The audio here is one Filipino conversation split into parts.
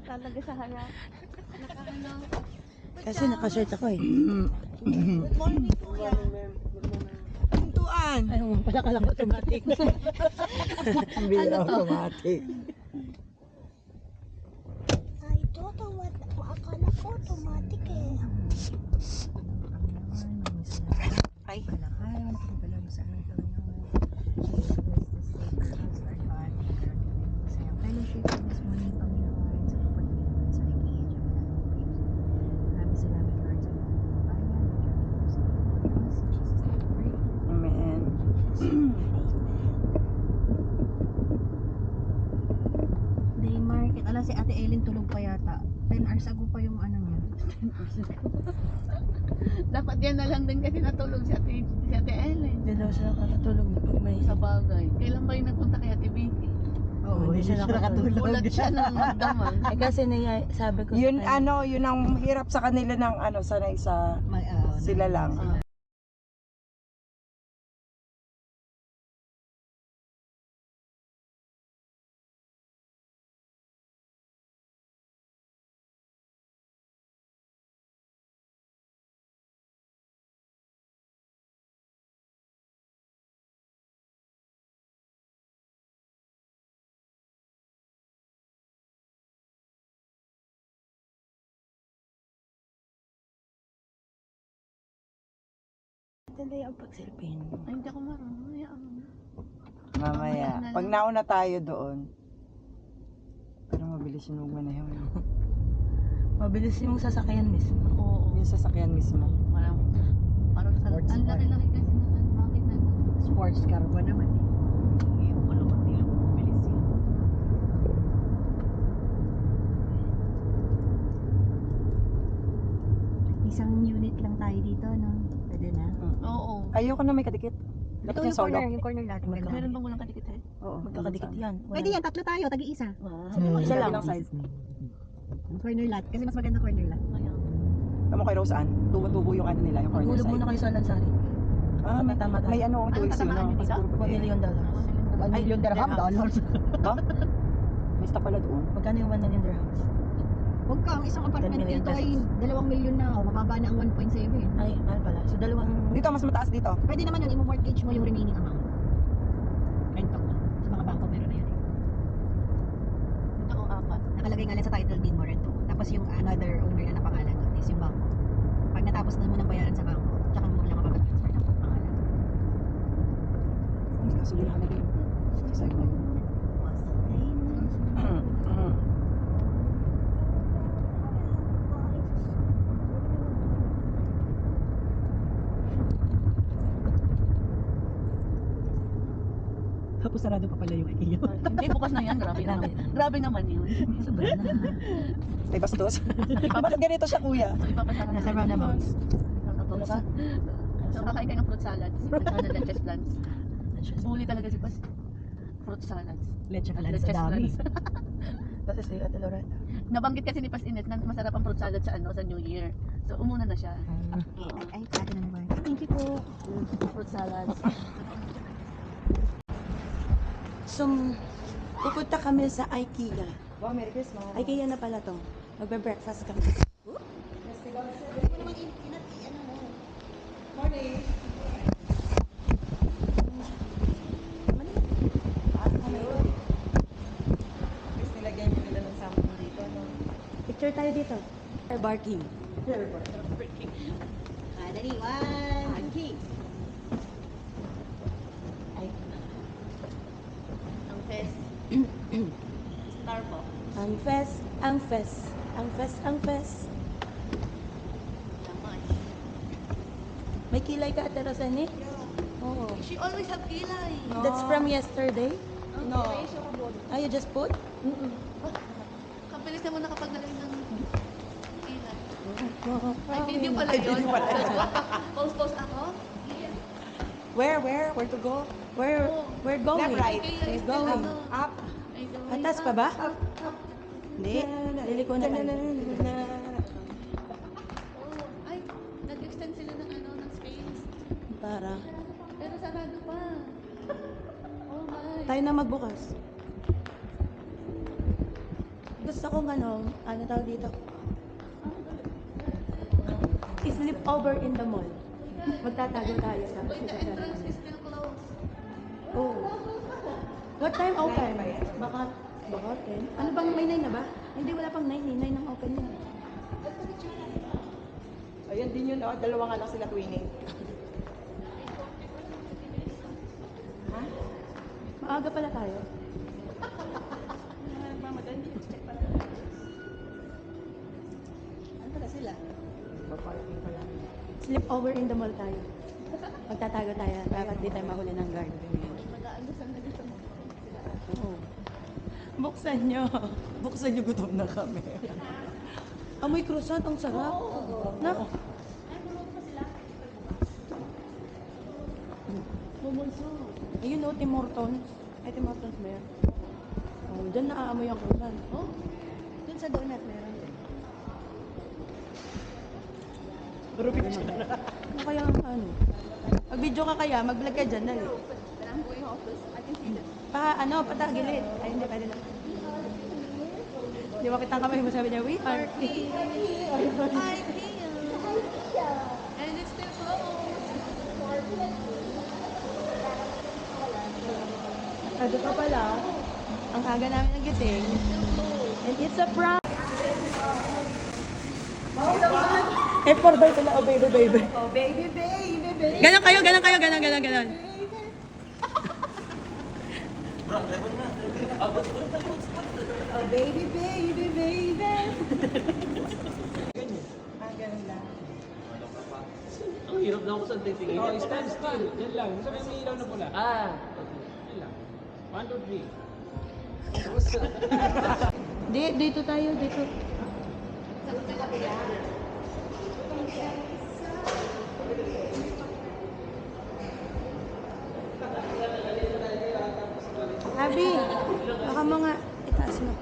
Talaga sa harap. Nakahalo. Kasi nakashirt ako eh. Good morning, kuya. Pintuan. Ay, pala ka lang automatic. Bila automatic. Ay, ito, akala ko automatic eh. Ay. Amen. Day market. Ala, si Ate Ellen tulog pa yata. 10 hours ago pa yung ano niya. Dapat yan na lang din kasi natulog si Ate Ellen. Hindi daw siya nakatulog pag may Sa bagay. Kailan ba yung nagpunta kay Ate Vicky? Oo, hindi siya nakatulog. Ulat siya ng magdamag. Eh kasi niya, sabi ko Yun sa kanya, yun ang hirap sa kanila ng sanay sa sila lang. Tanda yung pag-selfie. Ay, hindi ako marunong. Hayaan mo. Mamaya. Pag nauna tayo doon. Pero mabilis yung magmanayaw. Mabilis yung sasakyan mismo. Oo. Yung sasakyan mismo. Parang sa... Sports Ang car. laki-laki kasi ng ano, bakit na Sports car pa naman eh. yung kulungan nila mabilis yun. Isang unit lang tayo dito, no? Pwede na. Oo. Ayoko na may kadikit. Dapat yung solo. yung corner natin. Meron bang walang kadikit eh? Oo. Magkakadikit yan. Pwede yan, tatlo tayo, tagi-isa. Isa lang. Size. Corner lot, kasi mas maganda corner lot. Ayan. Tama kay Roseanne. Tubo-tubo yung ano nila, yung corner Magulog side. muna kayo sa Lansari. Ah, may Tama tayo. may ano, choice yun. tatamaan yun dito? Siguro $1 million. Ay, yung dirham, dollars. Ha? May stock pala doon. Magkano yung $1 million dirhams? Huwag ka, ang isang 10 apartment million dito ay pesos. 2 million na. O, mababa na ang 1.7. Ay, mahal pala. So, dalawang... Dito, mas mataas dito. Pwede naman yun, i-mortgage mo yung remaining amount. Rent ako. Sa mga bangko meron na yun. Ito o apat. Nakalagay nga lang sa title deed mo, rent to. Tapos yung another owner na napangalan doon is yung bangko. Pag natapos na mo ng bayaran sa bangko, tsaka mo lang makaka-transfer ng pangalan. Mas kasulo na din. Sa side na yun. Tapos sarado pa pala yung IKEA. Hindi, bukas na yan. Grabe naman. Grabe naman yun. Sobra na. May bastos. Bakit ganito siya, kuya? So, ipapasara Nasa roundabouts. Natulog ka? So, kakain kayo ng fruit salads. At saka ng lettuce plants. Bully talaga si Pas. Fruit salads. Leche pala Lettuce sa dami. plants. Tapos si Ate Loretta. Nabanggit kasi ni Pas Inet na masarap ang fruit salad sa New Year. So, umuna na siya. Ay, sa atin na naman. Thank you po. Fruit salads. So, pupunta kami sa IKEA. Wow, Merry Christmas. IKEA na pala to. Magbe-breakfast kami. Guys, nilagyan nyo nila ng something dito, no? Picture tayo dito. Barking. Dali, 1, 2, Ay, Ang fest. Starbucks. ang fest, ang fest, ang fest, ang fest. Laman. May kilay ka, Ate Rosani? Oo. She always have kilay. That's from yesterday? No. Ah, you just put? Kabilis naman nakapaglagay ng kilay. Oo. Ay, video pala yun. Post ako. Where? Where to go? We're going. Left, right. We're going. Up. Atas pa ba? Hindi. Liliko na tayo. Oh, ay, nag-extend sila ng ng space. Para. Pero sarado pa. Oh my. Tayo na magbukas. Gusto kong ano tawag dito? Sleep over in the mall. Magtatago tayo tapos isasara namin. Oh. What time open? Baka 10. Ano bang may 9 na ba? Hindi, wala pang 9 eh. 9 ang open niya. Ayun din yun, oh. Dalawang anak sila twinning. Maaga pala tayo. Ano pala sila? Paparking pa lang. Sleep over in the mall tayo. Magtatago tayo. Dapat di tayo mahuli ng guard. Oo. Buksan nyo. Buksan niyo, gutom na kami. Amoy croissant, ang sarap. Na? Ayun o, Tim Hortons. Ay, Tim Hortons ba yan? Oh, dyan naaamoy ang croissant. Oh, Dun sa donut meron din. ano kaya ang ano? Mag-video ka kaya, mag-vlog ka dyan, dali. Patagilid. Ay, hindi, pwede lang. Di ba kitang kamay mo, sabi niya, we are free. And it's still closed. Ano pa pala? Ang aga namin nagising. And it's a prank. F4 daw sila, oh baby, baby. Oh, baby, baby, baby. Ganon kayo, ganon. Oh, baby, baby, baby. Ganun lang. Ang hirap na ako sa titingin. Oh, stand. Yan lang. Sabi may ilaw na pula. Ah. Yan lang. 1, 2, 3. Dito tayo, dito. Abi, baka mga itaas mo.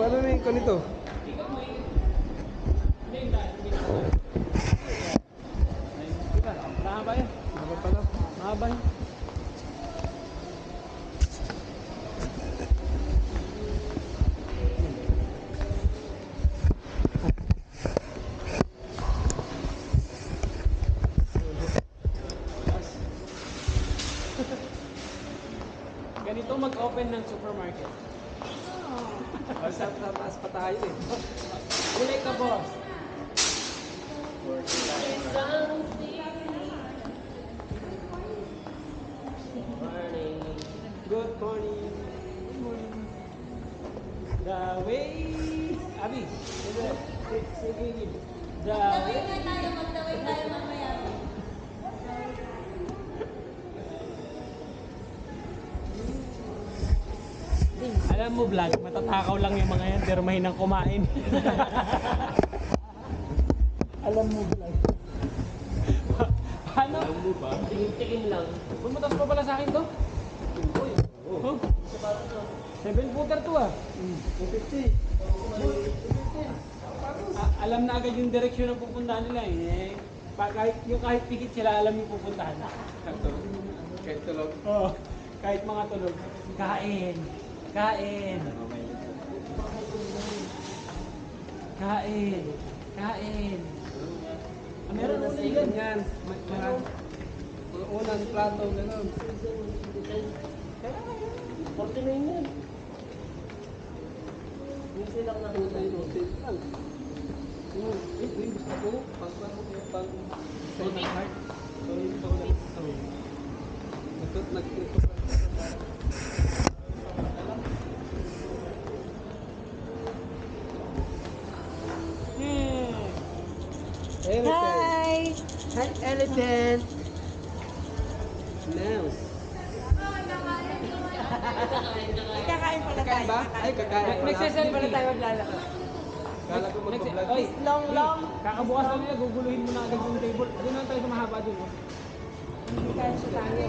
Paano na yung kanito? Mahaba yan. Mahaba pala. Mahaba yan. Ganito mag-open ng supermarket. Sa taas pa tayo eh. Kulay ka, boss. Good morning. Good morning. The way. Abi. Sige. The way. Magtawid tayo mamaya. Alam mo, vlog, matatakaw lang yung mga yan, pero mahinang kumain. Alam mo, vlog. Ano? Alam mo ba? Tingin lang. Pumutas pa pala sa akin to? Oh. 7-footer to ah. 250. Alam na agad yung direksyon ng pupuntahan nila eh. Kahit pikit sila, alam yung pupuntahan. Kahit tulog? Oo. Kahit mga tulog. Kain. Kain. Meron na siya ganyan. Mga unang plato, gano'n. 49 yan. Hindi lang nakita yun. Safe lang. Gusto ko. Pag Sony card. Sony ito lang. Nag-trip ko Hi! Hi, elephant. Mouse. Kakain pala tayo. ba? Ay, kakain pala. Nagsaselfie pala tayo maglalakad. Kala ko mag-vlog. Oy, Long. kakabukas na nila, guguluhin mo na agad yung table. Doon lang tayo sa mahaba doon. Oh. Hindi kaya siya tayo.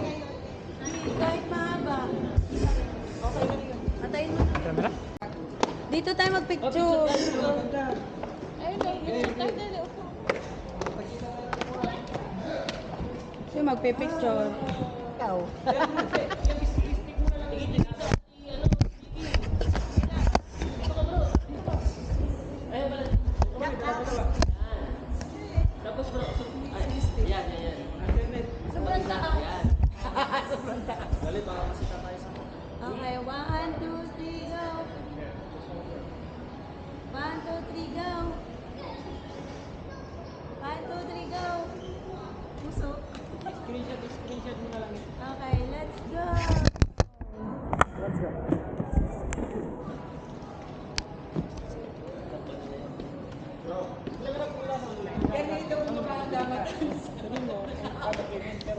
Kahit mahaba. Okay na yun. Atayin mo. Camera? Dito tayo magpicture. Sino magpipicture? Ikaw. Okay, 1, 2, 3, go. 1, 2, 3, go. 1, 2, 3, go. Puso. Screenshot mo na lang. Okay, let's go.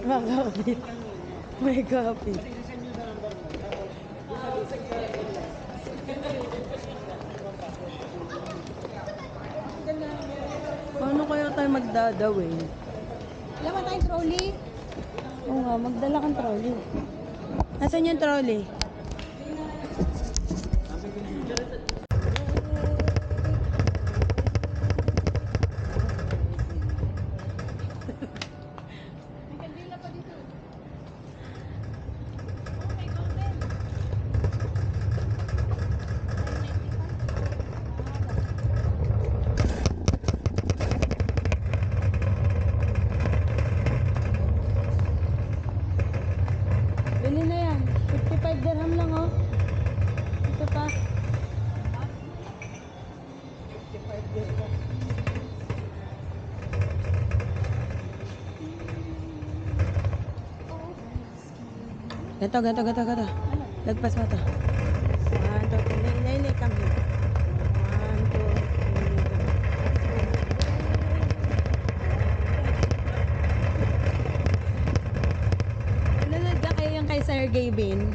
Magkapit. Magkapit. Paano kaya tayo magdadawin? Wala ba tayong trolley? Oo nga, magdala kang trolley. Nasaan yung trolley? Bili na yan. 55 dirham lang, oh. Ito pa. Gato. Lagpas mo to. 1, 2, 3. Nay, come here. 1, 2, 3. Nanonood ka kayo yung kay Sergey Bin?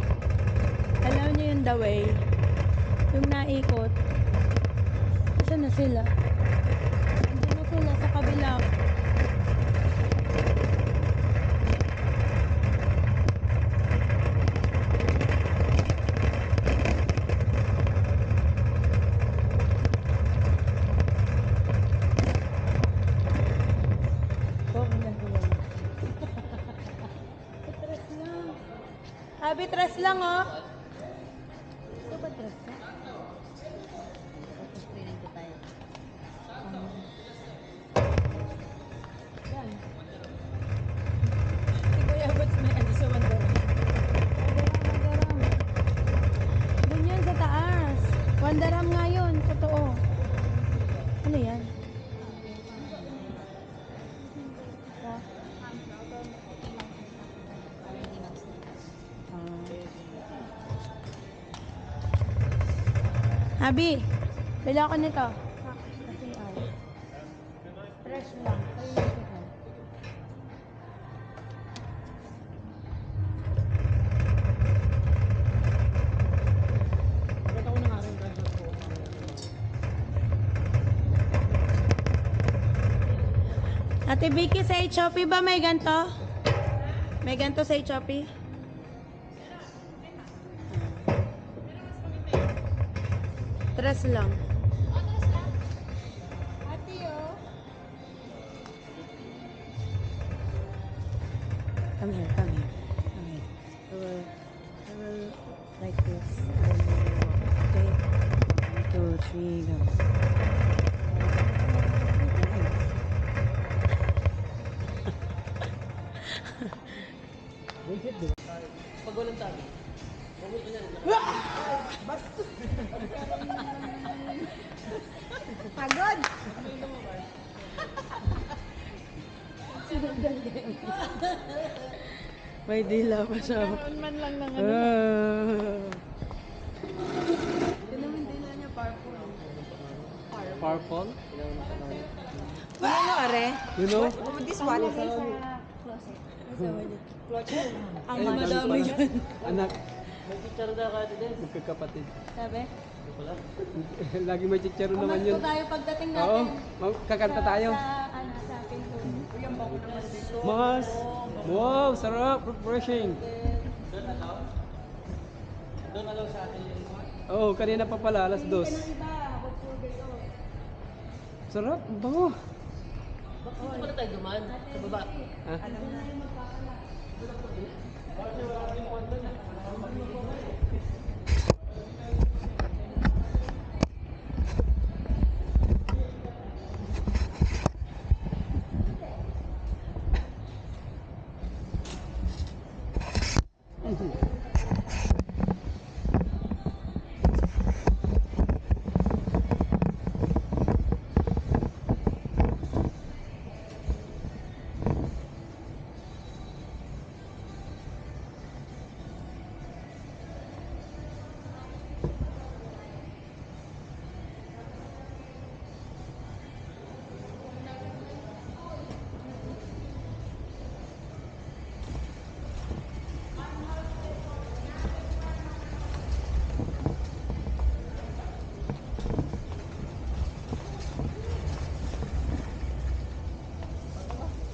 Alam niyo yung The Way? Yung naikot. Saan na sila? Nandiyan na sila sa kabila. Abi, tres lang, oh. Ito ba tres lang? Tapos training ko tayo. Yan. Si Kuya Bats may ano sa Wandaram. Wandaram. Doon yan sa taas. Wandaram nga yun. Totoo. Ano yan? Abi, bila ako nito. Kasi ay. Fresh lang. Bakit ako nang aking transfer ko? Ate Vicky, sa Shopee ba may ganto? May ganto sa Shopee? Tres lang. Ate, oh. Come here. I will like this. Then we will walk. Okay? 1, 2, 3, go. Pag walang tabi. Pagod. May dila pa siya. Karoon man lang ng ano. Ito naman dila niya, purple. Purple? Ano, are? You know? This one. Ang madami yan. Anak. May chicharo na ka din. Magkakapatid. Sabi? Lagi may chicharo naman Umas yun. ko tayo pagdating Oo. natin. Kakanta tayo. Sa pinto. Uy, ang bango naman dito. Mas. Wow, sarap. Refreshing. Oo, kanina pa pala, alas 2. Sarap, ang bango. Dito pala tayo dumaan, sa baba. Ha?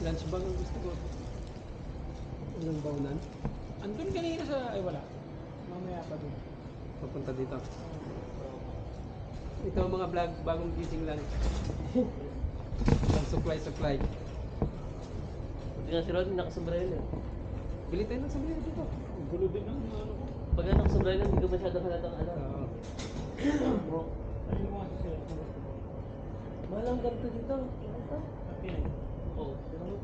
Lunch bag ang gusto ko. Walang baunan. Andun kanina sa... Ay wala. Mamaya pa dun. Papunta dito. Ito ang mga vlog, bagong gising lang. Ang supply. Hindi nga si Ron, nakasombrero eh. Bili tayo ng sombrero dito. Ang gulo din ng ano ko. Pag nga nakasombrero, hindi ko masyadong halatang ano. Oo. Bro, Ayun mo kasi sila. mahal ang ganito dito. Ito? Oo. Pero mo,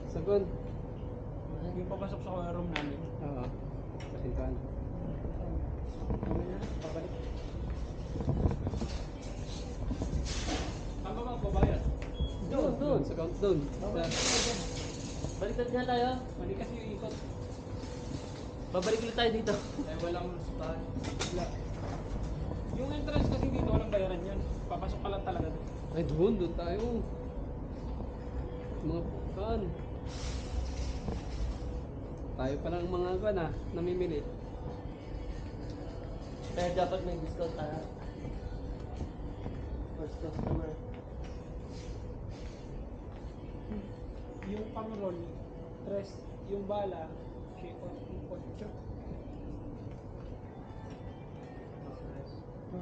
Sagon. mahal. Yung papasok sa room namin. Oo. Sa pintuan. Pabalik. Tama ba ang babayad? Doon. Sa countdown. Baliktad nga tayo. Mali kasi yung ikot. Babalik ulit tayo dito. Ay walang lusutan. Wala. Yung entrance kasi dito walang bayaran yan. Papasok ka lang talaga doon. Ay doon tayo. Mga kan. Tayo pa lang mga kan namimili. Kaya dapat may discount tayo. First customer. Yung pang-roll, tres, yung bala, shake-on, yung kotso.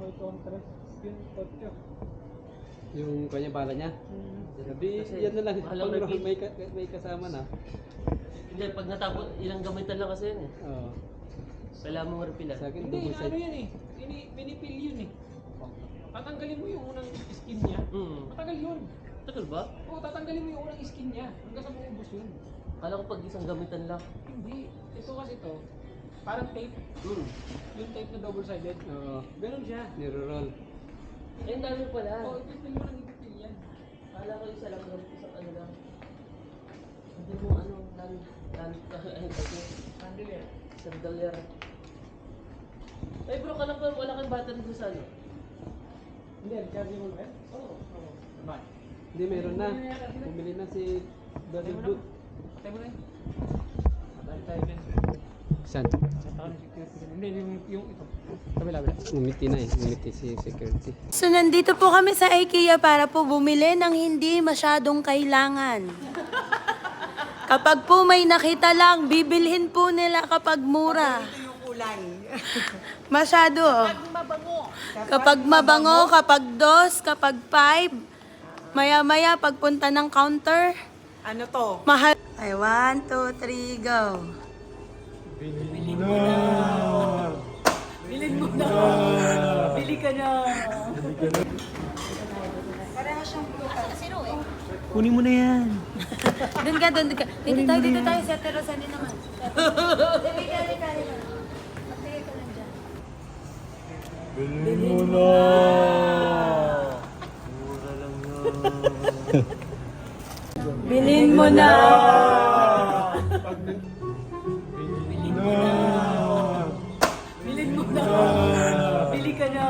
Ito ang tres, yung kotso. Yung kanya bala niya? Sabi, Kasi yan na lang. mahal ang Pang-roll, naging- may kasama na. Hindi, pag natapos, ilang gamitan lang kasi yun eh. Oo. Kailangan mong refill Sa akin, Hindi, double ano side. yan eh. Pinipil yun eh. Tatanggalin mo yung unang skin niya. Matagal yun. Tagal ba? Oo, tatanggalin mo yung unang skin niya. Hanggang sa maubos yun. Kala ko pag isang gamitan lang. Hindi. Ito kasi to, parang tape. Yung tape na double-sided. Oo. Ganun siya. Niro-roll. Eh, ang dami pala. Oo, ipipil mo lang ipipil yan. Kala ko isa lang, isang ano lang. Hindi mo ano, ayun kasi. Chandelier. Chandelier. Ay bro, kala ko wala kang battery doon sa ano? Hindi, recharging mo ba yan? Oo. Ba? Hindi, meron na. Bumili na si Brother Boot. Patay mo na yun. Patay tayo din. Saan? Hindi, yung ito. Kabila. Umiti na eh. Umiti si security. So nandito po kami sa IKEA para po bumili ng hindi masyadong kailangan. Kapag po may nakita lang, bibilhin po nila kapag mura. Ito yung kulay. Masyado. Kapag mabango, kapag dos, kapag 5. Maya-maya, pagpunta ng counter, Ano to? mahal. Ay, 1, 2, 3, go. Kunin mo na yan. Doon ka. Dito tayo. Sa terosan din naman. Halika. Magbigay ka lang dyan. Bilhin mo na! Bili ka na!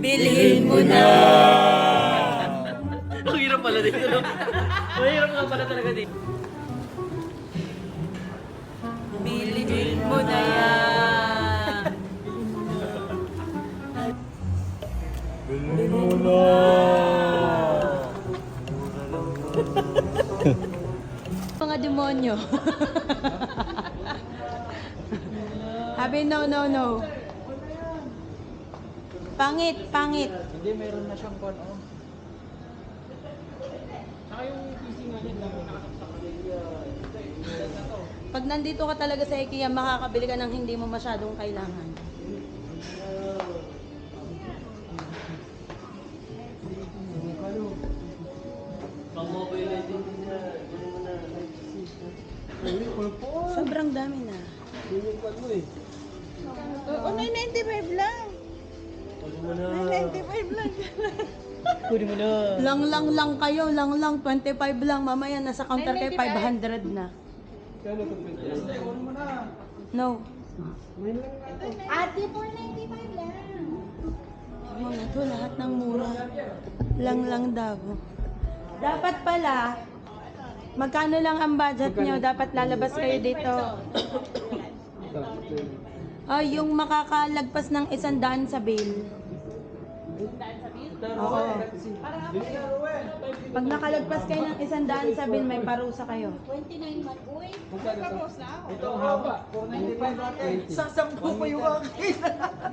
Bilhin mo na! Ang hirap pala dito, no? Mahirap nga pala talaga dito. Bilhin mo na yan! Mga demonyo. Sabi, no. Pangit. Hindi, meron na siyang kon. Saka yung PC nga niya, dami nakasaksak. Pag nandito ka talaga sa IKEA, makakabili ka ng hindi mo masyadong kailangan. Sobrang dami na. Oo, 995 lang. 995 lang. Kunin mo na. Lang kayo, 25 lang. Mamaya nasa counter kayo, 500 na. No. Ate, 495 lang. Mga to, lahat ng mura. Lang daw. Dapat pala, magkano lang ang budget nyo? Dapat lalabas kayo dito. Yung makakalagpas ng 100 sa bill. Oo. Pag nakalagpas kayo ng 100 sa bill, may parusa kayo. 29 man. Uy, Ito ang haba. 495. Sasampu pa yung akin.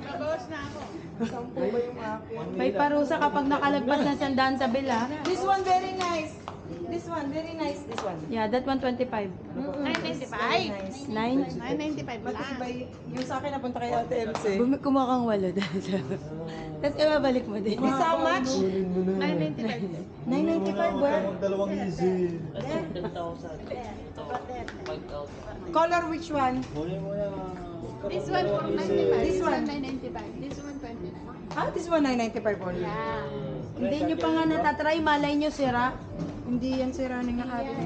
nabawas na ako. Sampu pa yung akin. May parusa kapag nakalagpas ng 100 sa bill, ha? This one very nice. This one very nice. This one. Yeah, that 125. 995. 9? 995 lang. Matibay. Yung sa akin napunta kay Ate MC. Kumakang walo dahil sa... Tapos ibabalik mo din. This how much? 995. 995 worth? Dalawang easy. Color which one? This one 495. This one? 995. This one 29. Ah, this one 995 only. Yeah. Hindi nyo pa nga natatry, malay nyo sira. Hindi yan sira ng nakapit.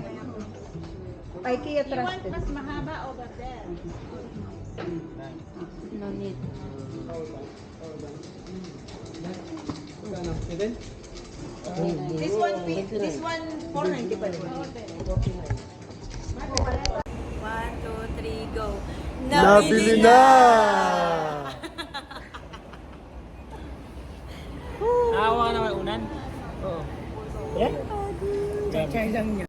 IKEA You want trusted. mas mahaba over there. No need. Ano? Eden? This one 495 only. 1, 2, 3, go. Nabili na! Nakawa ka naman unan? Oo. Yeah? Chachay lang niya.